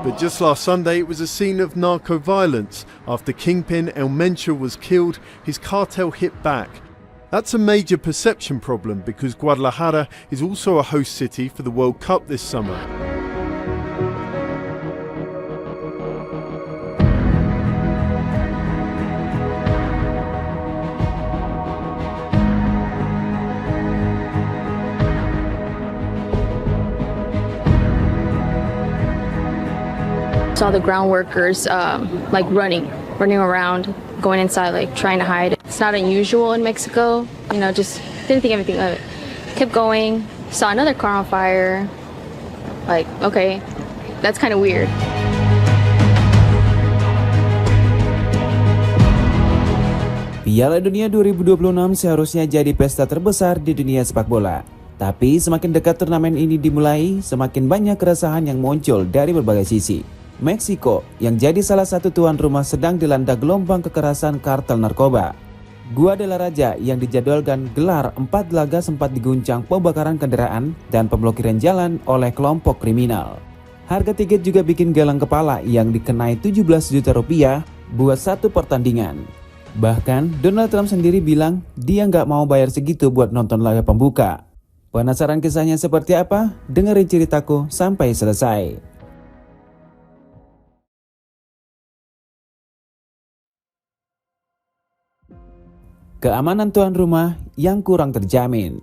But just last Sunday, it was a scene of narco violence. After Kingpin El Mencha was killed, his cartel hit back. That's a major perception problem because Guadalajara is also a host city for the World Cup this summer. Saw the ground workers running around, going inside, like trying to hide. It's not unusual in Mexico, just didn't think anything of it. Kept going, saw another car on fire. Like, okay, that's kind of weird. Piala Dunia 2026 seharusnya jadi pesta terbesar di dunia sepak bola. Tapi semakin dekat turnamen ini dimulai, semakin banyak keresahan yang muncul dari berbagai sisi. Meksiko yang jadi salah satu tuan rumah sedang dilanda gelombang kekerasan kartel narkoba. Guadalajara yang dijadwalkan gelar 4 laga sempat diguncang pembakaran kendaraan dan pemblokiran jalan oleh kelompok kriminal. Harga tiket juga bikin galang kepala yang dikenai 17 juta rupiah buat satu pertandingan. Bahkan Donald Trump sendiri bilang dia nggak mau bayar segitu buat nonton laga pembuka. Penasaran kisahnya seperti apa? Dengerin ceritaku sampai selesai. Keamanan tuan rumah yang kurang terjamin.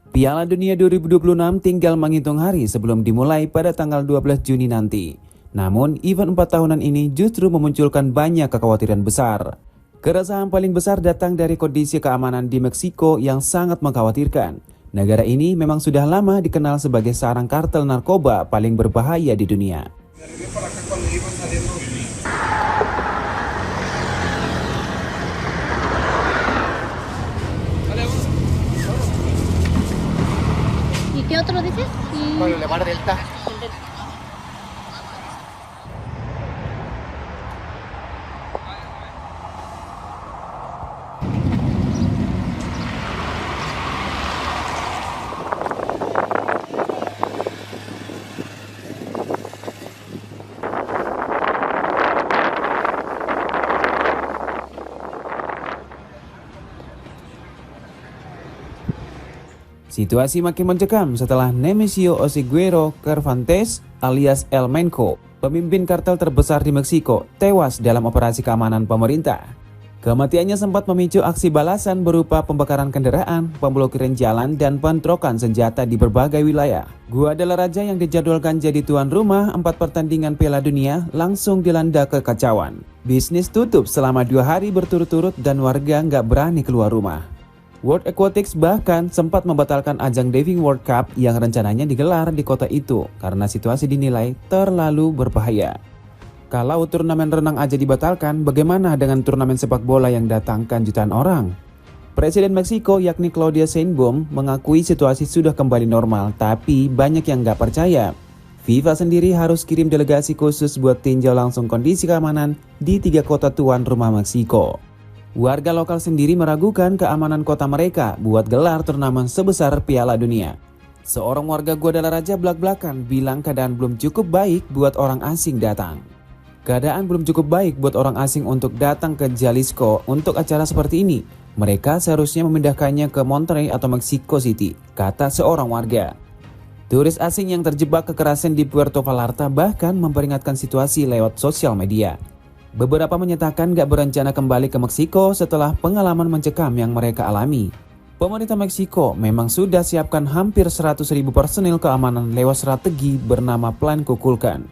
Piala Dunia 2026 tinggal menghitung hari sebelum dimulai pada tanggal 12 Juni nanti. Namun, event 4 tahunan ini justru memunculkan banyak kekhawatiran besar. Keresahan paling besar datang dari kondisi keamanan di Meksiko yang sangat mengkhawatirkan. Negara ini memang sudah lama dikenal sebagai sarang kartel narkoba paling berbahaya di dunia. ¿Qué otro dices? Boulevard Delta. Situasi makin mencekam setelah Nemesio Oseguero Cervantes alias El Menco, pemimpin kartel terbesar di Meksiko, tewas dalam operasi keamanan pemerintah. Kematiannya sempat memicu aksi balasan berupa pembakaran kendaraan, pemblokiran jalan, dan bentrokan senjata di berbagai wilayah. Guadalajara yang dijadwalkan jadi tuan rumah 4 pertandingan Piala Dunia langsung dilanda kekacauan. Bisnis tutup selama 2 hari berturut-turut dan warga nggak berani keluar rumah. World Aquatics bahkan sempat membatalkan ajang Diving World Cup yang rencananya digelar di kota itu karena situasi dinilai terlalu berbahaya. Kalau turnamen renang aja dibatalkan, bagaimana dengan turnamen sepak bola yang datangkan jutaan orang? Presiden Meksiko yakni Claudia Sheinbaum mengakui situasi sudah kembali normal, tapi banyak yang nggak percaya. FIFA sendiri harus kirim delegasi khusus buat tinjau langsung kondisi keamanan di 3 kota tuan rumah Meksiko. Warga lokal sendiri meragukan keamanan kota mereka buat gelar turnamen sebesar Piala Dunia. Seorang warga Guadalajara belak-belakan bilang keadaan belum cukup baik buat orang asing datang. Keadaan belum cukup baik buat orang asing untuk datang ke Jalisco untuk acara seperti ini. Mereka seharusnya memindahkannya ke Monterrey atau Mexico City, kata seorang warga. Turis asing yang terjebak kekerasan di Puerto Vallarta bahkan memperingatkan situasi lewat sosial media. Beberapa menyatakan gak berencana kembali ke Meksiko setelah pengalaman mencekam yang mereka alami. Pemerintah Meksiko memang sudah siapkan hampir 100.000 personil keamanan lewat strategi bernama Plan Kukulkan.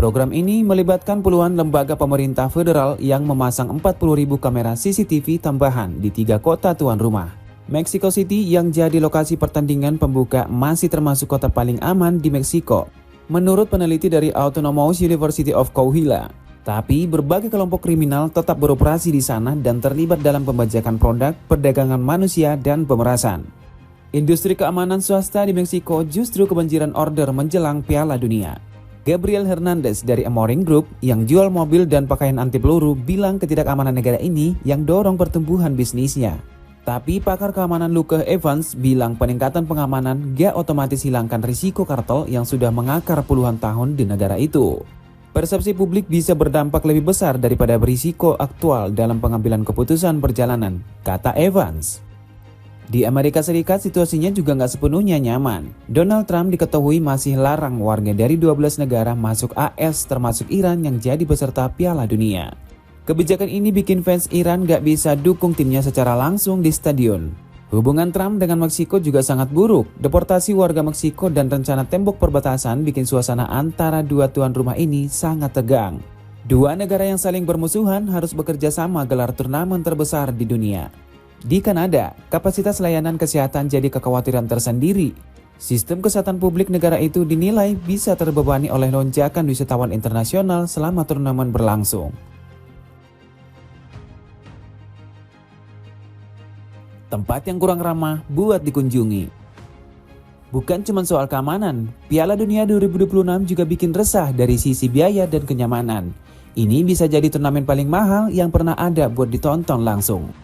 Program ini melibatkan puluhan lembaga pemerintah federal yang memasang 40.000 kamera CCTV tambahan di 3 kota tuan rumah. Mexico City yang jadi lokasi pertandingan pembuka masih termasuk kota paling aman di Meksiko, menurut peneliti dari Autonomous University of Coahuila. Tapi berbagai kelompok kriminal tetap beroperasi di sana dan terlibat dalam pembajakan produk, perdagangan manusia, dan pemerasan. Industri keamanan swasta di Meksiko justru kebanjiran order menjelang Piala Dunia. Gabriel Hernandez dari Amoring Group yang jual mobil dan pakaian anti peluru bilang ketidakamanan negara ini yang dorong pertumbuhan bisnisnya. Tapi pakar keamanan Luke Evans bilang peningkatan pengamanan gak otomatis hilangkan risiko kartel yang sudah mengakar puluhan tahun di negara itu. Persepsi publik bisa berdampak lebih besar daripada berisiko aktual dalam pengambilan keputusan perjalanan, kata Evans. Di Amerika Serikat situasinya juga nggak sepenuhnya nyaman. Donald Trump diketahui masih larang warga dari 12 negara masuk AS termasuk Iran yang jadi peserta Piala Dunia. Kebijakan ini bikin fans Iran gak bisa dukung timnya secara langsung di stadion. Hubungan Trump dengan Meksiko juga sangat buruk. Deportasi warga Meksiko dan rencana tembok perbatasan bikin suasana antara dua tuan rumah ini sangat tegang. Dua negara yang saling bermusuhan harus bekerja sama gelar turnamen terbesar di dunia. Di Kanada, kapasitas layanan kesehatan jadi kekhawatiran tersendiri. Sistem kesehatan publik negara itu dinilai bisa terbebani oleh lonjakan wisatawan internasional selama turnamen berlangsung. Tempat yang kurang ramah buat dikunjungi. Bukan cuma soal keamanan, Piala Dunia 2026 juga bikin resah dari sisi biaya dan kenyamanan. Ini bisa jadi turnamen paling mahal yang pernah ada buat ditonton langsung.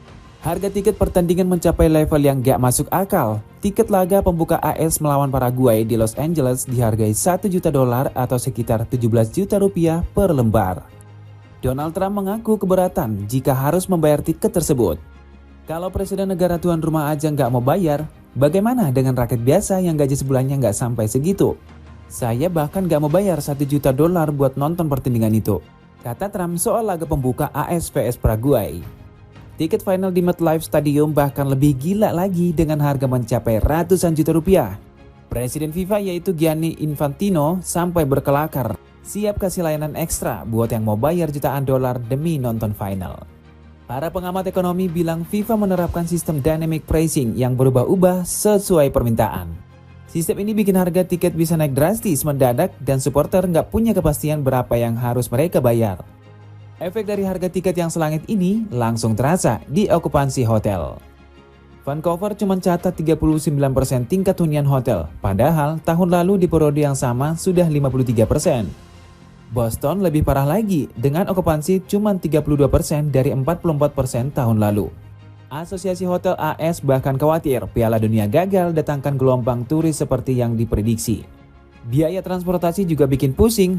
Harga tiket pertandingan mencapai level yang gak masuk akal. Tiket laga pembuka AS melawan Paraguay di Los Angeles dihargai $1 juta atau sekitar 17 juta rupiah per lembar. Donald Trump mengaku keberatan jika harus membayar tiket tersebut. Kalau presiden negara tuan rumah aja nggak mau bayar, bagaimana dengan rakyat biasa yang gaji sebulannya nggak sampai segitu? Saya bahkan nggak mau bayar $1 juta buat nonton pertandingan itu, kata Trump soal laga pembuka AS vs Paraguay. Tiket final di MetLife Stadium bahkan lebih gila lagi dengan harga mencapai ratusan juta rupiah. Presiden FIFA yaitu Gianni Infantino sampai berkelakar, siap kasih layanan ekstra buat yang mau bayar jutaan dolar demi nonton final. Para pengamat ekonomi bilang FIFA menerapkan sistem dynamic pricing yang berubah-ubah sesuai permintaan. Sistem ini bikin harga tiket bisa naik drastis mendadak dan supporter nggak punya kepastian berapa yang harus mereka bayar. Efek dari harga tiket yang selangit ini langsung terasa di okupansi hotel. Vancouver cuma catat 39% tingkat hunian hotel, padahal tahun lalu di periode yang sama sudah 53%. Boston lebih parah lagi dengan okupansi cuma 32% dari 44% tahun lalu. Asosiasi Hotel AS bahkan khawatir Piala Dunia gagal datangkan gelombang turis seperti yang diprediksi. Biaya transportasi juga bikin pusing.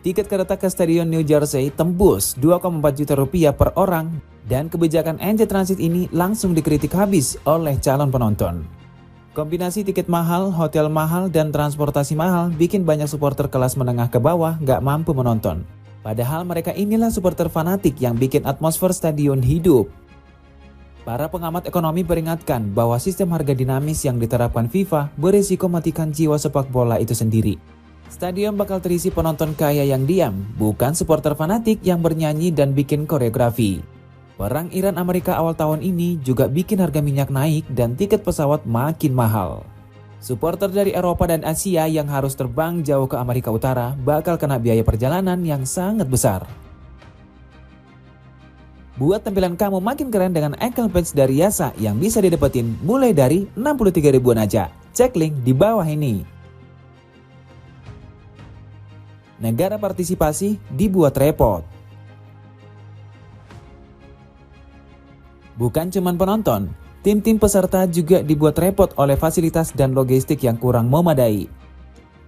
Tiket kereta ke Stadion New Jersey tembus 2,4 juta rupiah per orang dan kebijakan NJ Transit ini langsung dikritik habis oleh calon penonton. Kombinasi tiket mahal, hotel mahal, dan transportasi mahal bikin banyak supporter kelas menengah ke bawah gak mampu menonton. Padahal mereka inilah supporter fanatik yang bikin atmosfer stadion hidup. Para pengamat ekonomi peringatkan bahwa sistem harga dinamis yang diterapkan FIFA berisiko matikan jiwa sepak bola itu sendiri. Stadion bakal terisi penonton kaya yang diam, bukan supporter fanatik yang bernyanyi dan bikin koreografi. Perang Iran-Amerika awal tahun ini juga bikin harga minyak naik dan tiket pesawat makin mahal. Supporter dari Eropa dan Asia yang harus terbang jauh ke Amerika Utara bakal kena biaya perjalanan yang sangat besar. Buat tampilan kamu makin keren dengan ankle patch dari Yasa yang bisa didapetin mulai dari 63 ribuan aja. Cek link di bawah ini. Negara partisipasi dibuat repot. Bukan cuma penonton, tim-tim peserta juga dibuat repot oleh fasilitas dan logistik yang kurang memadai.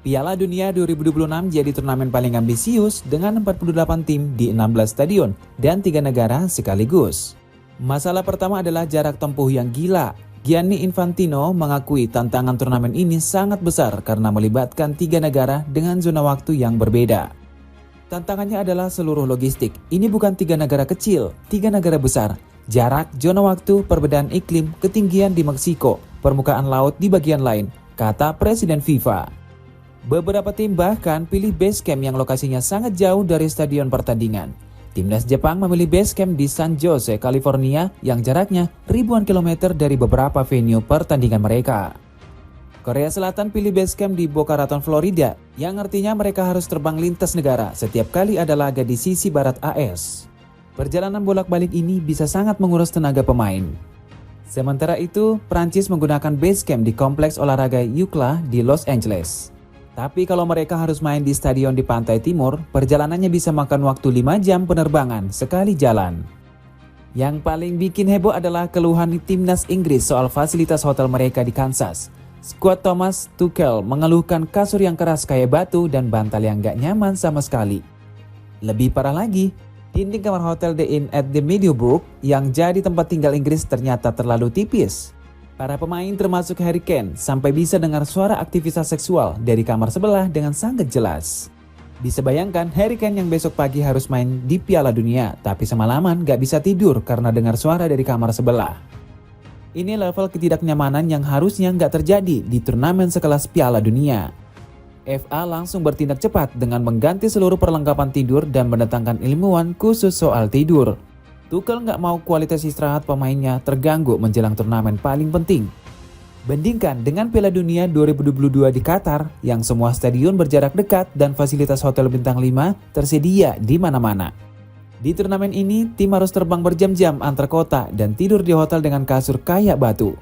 Piala Dunia 2026 jadi turnamen paling ambisius dengan 48 tim di 16 stadion dan 3 negara sekaligus. Masalah pertama adalah jarak tempuh yang gila. Gianni Infantino mengakui tantangan turnamen ini sangat besar karena melibatkan 3 negara dengan zona waktu yang berbeda. Tantangannya adalah seluruh logistik. Ini bukan 3 negara kecil, 3 negara besar. Jarak, zona waktu, perbedaan iklim, ketinggian di Meksiko, permukaan laut di bagian lain, kata Presiden FIFA. Beberapa tim bahkan pilih base camp yang lokasinya sangat jauh dari stadion pertandingan. Timnas Jepang memilih base camp di San Jose, California yang jaraknya ribuan kilometer dari beberapa venue pertandingan mereka. Korea Selatan pilih base camp di Boca Raton, Florida, yang artinya mereka harus terbang lintas negara setiap kali ada laga di sisi barat AS. Perjalanan bolak-balik ini bisa sangat menguras tenaga pemain. Sementara itu, Prancis menggunakan base camp di kompleks olahraga UCLA di Los Angeles. Tapi kalau mereka harus main di stadion di pantai timur, perjalanannya bisa makan waktu 5 jam penerbangan sekali jalan. Yang paling bikin heboh adalah keluhan timnas Inggris soal fasilitas hotel mereka di Kansas. Skuad Thomas Tuchel mengeluhkan kasur yang keras kayak batu dan bantal yang gak nyaman sama sekali. Lebih parah lagi, dinding kamar hotel The Inn at the Meadowbrook yang jadi tempat tinggal Inggris ternyata terlalu tipis. Para pemain termasuk Harry Kane sampai bisa dengar suara aktivitas seksual dari kamar sebelah dengan sangat jelas. Bisa bayangkan Harry Kane yang besok pagi harus main di Piala Dunia, tapi semalaman gak bisa tidur karena dengar suara dari kamar sebelah. Ini level ketidaknyamanan yang harusnya gak terjadi di turnamen sekelas Piala Dunia. FA langsung bertindak cepat dengan mengganti seluruh perlengkapan tidur dan mendatangkan ilmuwan khusus soal tidur. Tuchel gak mau kualitas istirahat pemainnya terganggu menjelang turnamen paling penting. Bandingkan dengan Piala Dunia 2022 di Qatar yang semua stadion berjarak dekat dan fasilitas hotel bintang 5 tersedia di mana-mana. Di turnamen ini, tim harus terbang berjam-jam antar kota dan tidur di hotel dengan kasur kayak batu.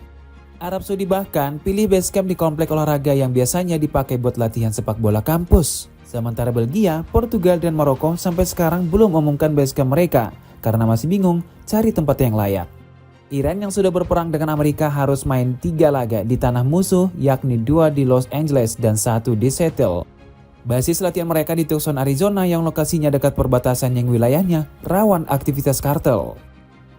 Arab Saudi bahkan pilih base camp di komplek olahraga yang biasanya dipakai buat latihan sepak bola kampus. Sementara Belgia, Portugal, dan Maroko sampai sekarang belum umumkan base camp mereka karena masih bingung cari tempat yang layak. Iran yang sudah berperang dengan Amerika harus main 3 laga di tanah musuh, yakni 2 di Los Angeles dan 1 di Seattle. Basis latihan mereka di Tucson, Arizona yang lokasinya dekat perbatasan yang wilayahnya rawan aktivitas kartel.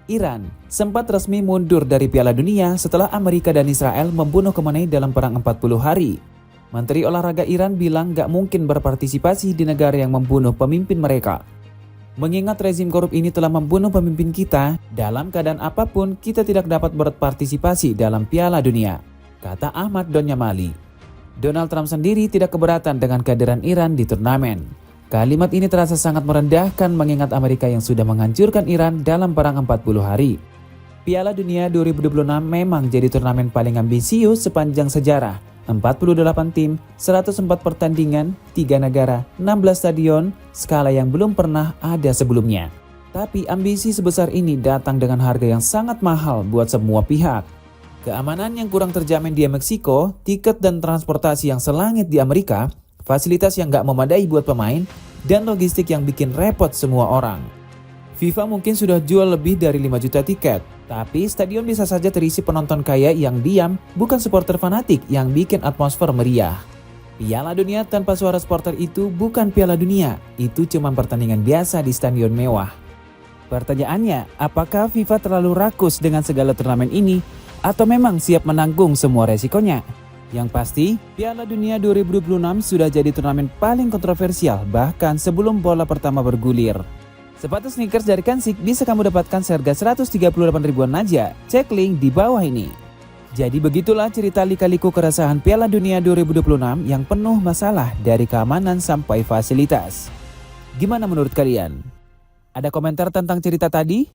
Iran sempat resmi mundur dari Piala Dunia setelah Amerika dan Israel membunuh Khamenei dalam perang 40 hari. Menteri Olahraga Iran bilang gak mungkin berpartisipasi di negara yang membunuh pemimpin mereka. Mengingat rezim korup ini telah membunuh pemimpin kita, dalam keadaan apapun kita tidak dapat berpartisipasi dalam Piala Dunia, kata Ahmad Donyamali. Donald Trump sendiri tidak keberatan dengan kehadiran Iran di turnamen. Kalimat ini terasa sangat merendahkan mengingat Amerika yang sudah menghancurkan Iran dalam perang 40 hari. Piala Dunia 2026 memang jadi turnamen paling ambisius sepanjang sejarah. 48 tim, 104 pertandingan, 3 negara, 16 stadion, skala yang belum pernah ada sebelumnya. Tapi ambisi sebesar ini datang dengan harga yang sangat mahal buat semua pihak. Keamanan yang kurang terjamin di Meksiko, tiket dan transportasi yang selangit di Amerika, fasilitas yang gak memadai buat pemain, dan logistik yang bikin repot semua orang. FIFA mungkin sudah jual lebih dari 5 juta tiket, tapi stadion bisa saja terisi penonton kaya yang diam, bukan supporter fanatik yang bikin atmosfer meriah. Piala Dunia tanpa suara supporter itu bukan Piala Dunia, itu cuma pertandingan biasa di stadion mewah. Pertanyaannya, apakah FIFA terlalu rakus dengan segala turnamen ini, atau memang siap menanggung semua resikonya? Yang pasti, Piala Dunia 2026 sudah jadi turnamen paling kontroversial bahkan sebelum bola pertama bergulir. Sepatu sneakers dari Kansik bisa kamu dapatkan seharga 138 ribuan aja. Cek link di bawah ini. Jadi begitulah cerita lika-liku keresahan Piala Dunia 2026 yang penuh masalah dari keamanan sampai fasilitas. Gimana menurut kalian? Ada komentar tentang cerita tadi?